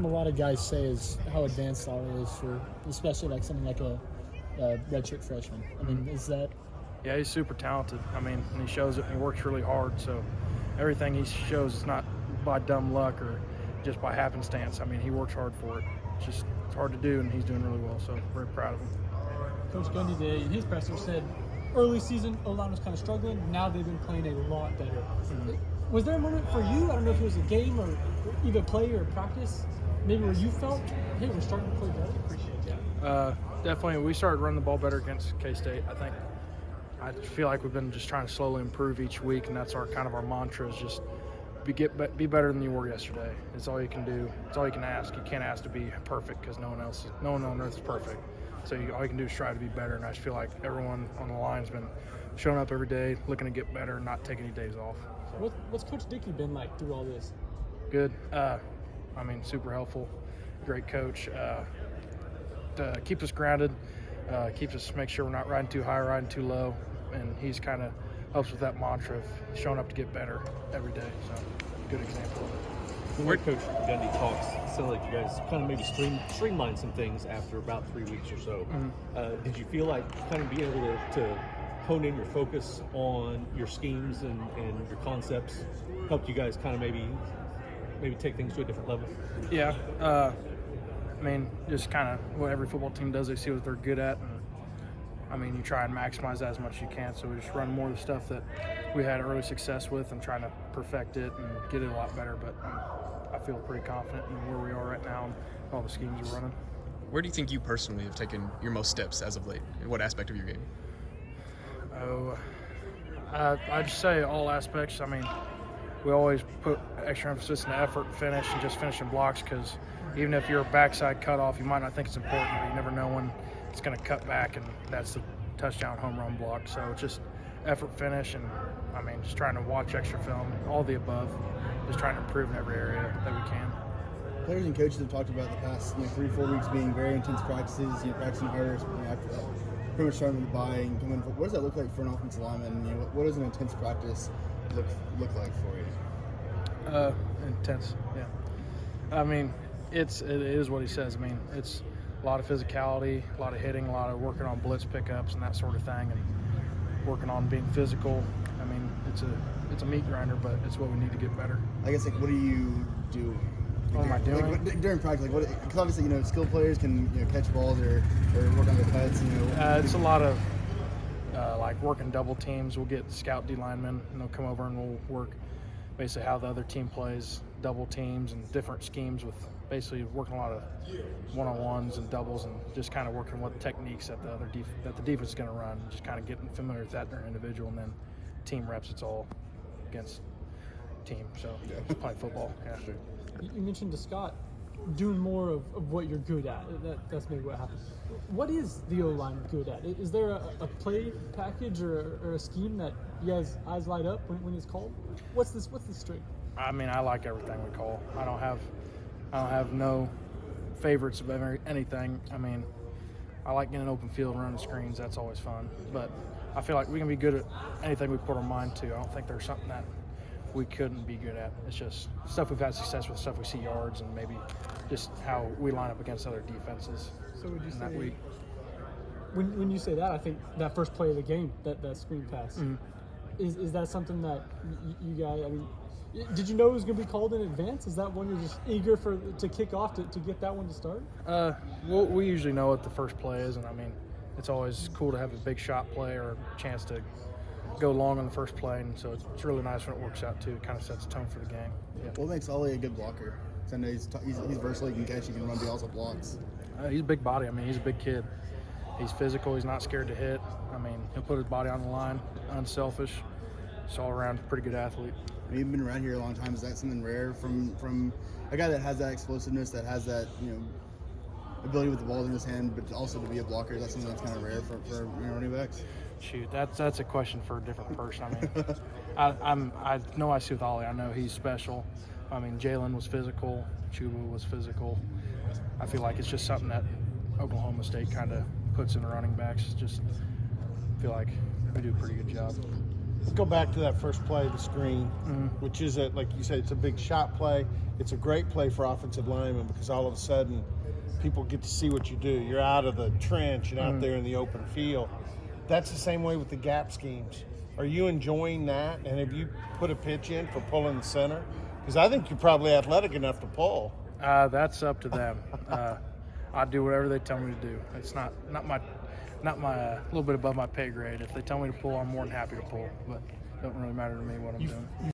A lot of guys say is how advanced Ollie is for, especially like something like a redshirt freshman. I mean, is that? Yeah, he's super talented. I mean, and he shows it and he works really hard. So everything he shows is not by dumb luck or just by happenstance. I mean, he works hard for it. It's hard to do, and he's doing really well. So very proud of him. Coach Gundy today in his presser said early season O-line was kind of struggling. Now they've been playing a lot better. Mm-hmm. Was there a moment for you? I don't know if it was a game or either play or practice, maybe where you felt, hey, we're starting to play better. Appreciate that. Definitely, we started running the ball better against K-State. I feel like we've been just trying to slowly improve each week, and that's our mantra is just be better than you were yesterday. It's all you can do. It's all you can ask. You can't ask to be perfect because no one on earth is perfect. So all you can do is try to be better, and I just feel like everyone on the line has been showing up every day, looking to get better, not taking any days off. So. What's Coach Dickey been like through all this? Good. Super helpful. Great coach. Keeps us grounded. Keeps us make sure we're not riding too high, riding too low, and he's kind of helps with that mantra of showing up to get better every day. So, good example of it. Where Coach Gundy talks, it sounds like you guys kind of maybe streamline some things after about 3 weeks or so. Mm-hmm. Did you feel like kind of being able to hone in your focus on your schemes and your concepts helped you guys kind of maybe take things to a different level? Yeah. Just kind of what every football team does, they see what they're good at. And, you try and maximize that as much as you can. So we just run more of the stuff that we had early success with and trying to perfect it and get it a lot better. But I feel pretty confident in where we are right now and all the schemes we're running. Where do you think you personally have taken your most steps as of late? In what aspect of your game? I'd just say all aspects. We always put extra emphasis in the effort and finish and just finishing blocks because even if you're a backside cutoff, you might not think it's important, but you never know when it's going to cut back, and that's the touchdown home run block. So it's just effort, finish, and just trying to watch extra film, all the above, just trying to improve in every area that we can. Players and coaches have talked about the past 3-4 weeks being very intense practices, practicing harder after that. Pretty much starting with the bye and coming. What does that look like for an offensive lineman? What does an intense practice look like for you? Intense, yeah. It is what he says. It's a lot of physicality, a lot of hitting, a lot of working on blitz pickups and that sort of thing, and working on being physical. It's a meat grinder, but it's what we need to get better. I guess, what do you do? What am I doing? During practice, because obviously, skilled players can catch balls or work on their cuts. It's a lot of working double teams. We'll get scout D linemen, and they'll come over and we'll work basically how the other team plays, double teams and different schemes with basically working a lot of one-on-ones and doubles and just kind of working what techniques that the defense is going to run, just kind of getting familiar with that in their individual, and then team reps. It's all against team, so just play football. Yeah. Sure. You mentioned to Scott doing more of what you're good at. That's maybe what happens. What is the O-line good at? Is there a play package or a scheme that you guys eyes light up when it's called? What's the strength? I like everything we call. I don't have no favorites of anything. I like getting an open field and running screens. That's always fun. But I feel like we can be good at anything we put our mind to. I don't think there's something that we couldn't be good at. It's just stuff we've had success with, stuff we see yards, and maybe just how we line up against other defenses. So would you say that week? When you say that, I think that first play of the game, that screen pass, mm-hmm. is that something that you guys? Did you know it was going to be called in advance? Is that one you're just eager to kick off to get that one to start? We usually know what the first play is, and it's always cool to have a big shot play or a chance to go long on the first play, and so it's really nice when it works out too. It kind of sets the tone for the game. Yeah. What makes Ollie a good blocker? I know he's versatile. He can catch. He can run. But he also blocks. He's a big body. He's a big kid. He's physical. He's not scared to hit. He'll put his body on the line. Unselfish. He's all around pretty good athlete. You've been around here a long time. Is that something rare from a guy that has that explosiveness, that has that ability with the ball in his hand, but also to be a blocker? Is that something that's kind of rare for running backs? Shoot, that's a question for a different person. I know I see with Ollie. I know he's special. Jalen was physical. Chuba was physical. I feel like it's just something that Oklahoma State kind of puts in the running backs. Just feel like we do a pretty good job. Let's go back to that first play, the screen, which is like you said, it's a big shot play. it's a great play for offensive linemen because all of a sudden people get to see what you do. You're out of the trench and out there in the open field. That's the same way with the gap schemes. Are you enjoying that? And have you put a pitch in for pulling the center? Because I think you're probably athletic enough to pull. That's up to them. I do whatever they tell me to do. It's not my little bit above my pay grade. If they tell me to pull, I'm more than happy to pull. But it don't really matter to me what I'm doing.